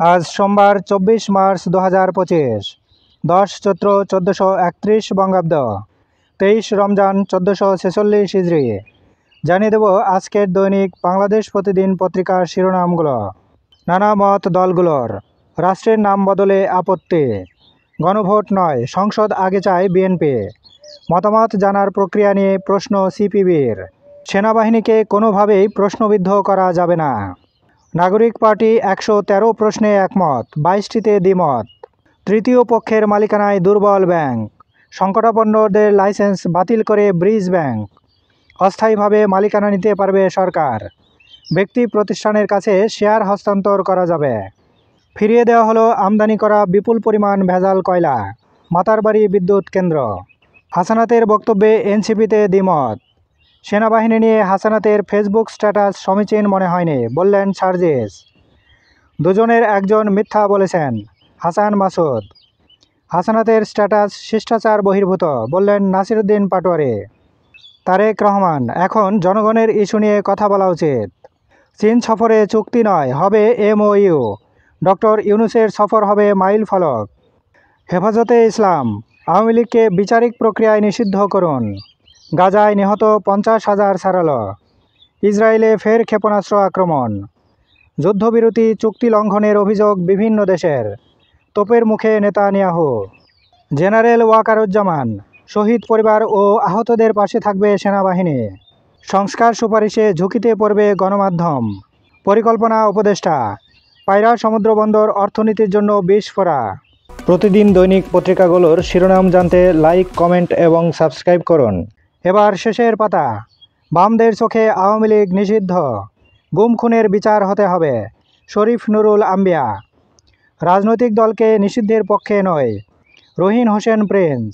আজ সোমবার 24 মার্চ 2025, 10 চৈত্র 1431 বঙ্গাব্দ, 23 রমজান 1446 হিজরি। জানিয়ে দেব আজকের দৈনিক বাংলাদেশ প্রতিদিন পত্রিকার শিরোনামগুলো। নানা মত দলগুলোর, রাষ্ট্রের নাম বদলে আপত্তি, গণভোট নয় সংসদ আগে চায় বিএনপি, মতামত জানার প্রক্রিয়া নিয়ে প্রশ্ন সিপিবির, সেনাবাহিনীকে কোনোভাবেই প্রশ্নবিদ্ধ করা যাবে না, নাগরিক পার্টি 113 প্রশ্নে একমত, 22টিতে দ্বিমত, তৃতীয় পক্ষের মালিকানায় দুর্বল ব্যাংক, সংকটাপন্নদের লাইসেন্স বাতিল করে ব্রিজ ব্যাংক, অস্থায়ীভাবে মালিকানা নিতে পারবে সরকার, ব্যক্তি প্রতিষ্ঠানের কাছে শেয়ার হস্তান্তর করা যাবে, ফিরিয়ে দেওয়া হলো আমদানি করা বিপুল পরিমাণ ভেজাল কয়লা, মাতারবাড়ি বিদ্যুৎ কেন্দ্র, হাসানাতের বক্তব্যে এনসিপিতে দ্বিমত, সেনাবাহিনী নিয়ে হাসানাতের ফেসবুক স্ট্যাটাস সমীচীন মনে হয়নি বললেন সার্জিস, দুজনের একজন মিথ্যা বলেছেন হাসান মাসুদ, হাসানাতের স্ট্যাটাস শিষ্টাচার বহির্ভূত বললেন নাসিরুদ্দিন পাটোয়ারি, তারেক রহমান, এখন জনগণের ইস্যু নিয়ে কথা বলা উচিত, চীন সফরে চুক্তি নয় হবে এমওইউ, ডক্টর ইউনূসের সফর হবে মাইল ফলক, হেফাজতে ইসলাম, আওয়ামী লীগকে বিচারিক প্রক্রিয়ায় নিষিদ্ধ করুন, গাজায় নিহত 50,000 ছাড়ালো, ইসরায়েলে ফের ক্ষেপণাস্ত্র আক্রমণ, যুদ্ধবিরতি চুক্তি লঙ্ঘনের অভিযোগ বিভিন্ন দেশের, তোপের মুখে নেতানিয়াহু, জেনারেল ওয়াকারুজ্জামান, শহীদ পরিবার ও আহতদের পাশে থাকবে সেনাবাহিনী, সংস্কার সুপারিশে ঝুঁকিতে পড়বে গণমাধ্যম, পরিকল্পনা উপদেষ্টা, পায়রা সমুদ্রবন্দর অর্থনীতির জন্য বিস্ফোরা। প্রতিদিন দৈনিক পত্রিকাগুলোর শিরোনাম জানতে লাইক, কমেন্ট এবং সাবস্ক্রাইব করুন। এবার শেষের পাতা। বামদের চোখে আওয়ামী লীগ নিষিদ্ধ, গুম খুনের বিচার হতে হবে, শরীফ নুরুল আম্বিয়া, রাজনৈতিক দলকে নিষিদ্ধের পক্ষে নয়, রহিন হোসেন প্রিন্স,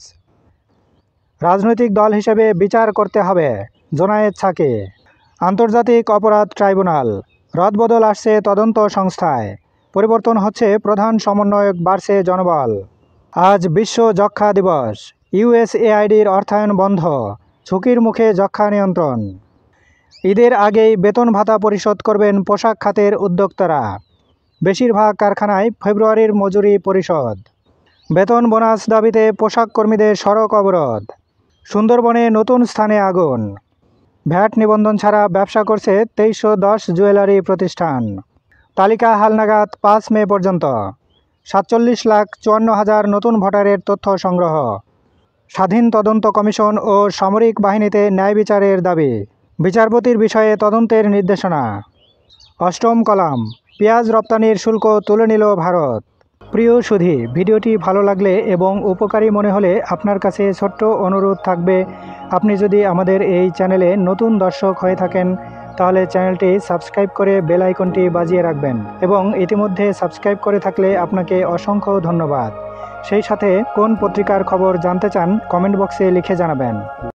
রাজনৈতিক দল হিসেবে বিচার করতে হবে, জোনায়েদ সাকি, আন্তর্জাতিক অপরাধ ট্রাইব্যুনাল, রদবদল আসছে তদন্ত সংস্থায়, পরিবর্তন হচ্ছে প্রধান সমন্বয়ক, বাড়ছে জনবল, আজ বিশ্ব যক্ষ্মা দিবস, ইউএসএআইডির অর্থায়ন বন্ধ, ঝুঁকির মুখে যক্ষ্মা নিয়ন্ত্রণ, ঈদের আগেই বেতন ভাতা পরিশোধ করবেন পোশাক খাতের উদ্যোক্তারা, বেশিরভাগ কারখানায় ফেব্রুয়ারির মজুরি পরিশোধ, বেতন বোনাস দাবিতে পোশাক কর্মীদের সড়ক অবরোধ, সুন্দরবনে নতুন স্থানে আগুন, ভ্যাট নিবন্ধন ছাড়া ব্যবসা করছে 2310 জুয়েলারি প্রতিষ্ঠান, তালিকা হালনাগাদ 5 মে পর্যন্ত, 47,54,000 নতুন ভোটারের তথ্য সংগ্রহ, স্বাধীন তদন্ত কমিশন ও সামরিক বাহিনীতে ন্যায় বিচারের দাবি, বিচারপতির বিষয়ে তদন্তের নির্দেশনা। অষ্টম কলাম, পেঁয়াজ রপ্তানির শুল্ক তুলে নিল ভারত। প্রিয় সুধী, ভিডিওটি ভালো লাগলে এবং উপকারী মনে হলে আপনার কাছে ছোট্ট অনুরোধ থাকবে, আপনি যদি আমাদের এই চ্যানেলে নতুন দর্শক হয়ে থাকেন তাহলে চ্যানেলটি সাবস্ক্রাইব করে বেল আইকনটি বাজিয়ে রাখবেন এবং ইতিমধ্যে সাবস্ক্রাইব করে থাকলে আপনাকে অসংখ্য ধন্যবাদ। সেই সাথে কোন পত্রিকার খবর জানতে চান কমেন্ট বক্সে লিখে জানাবেন।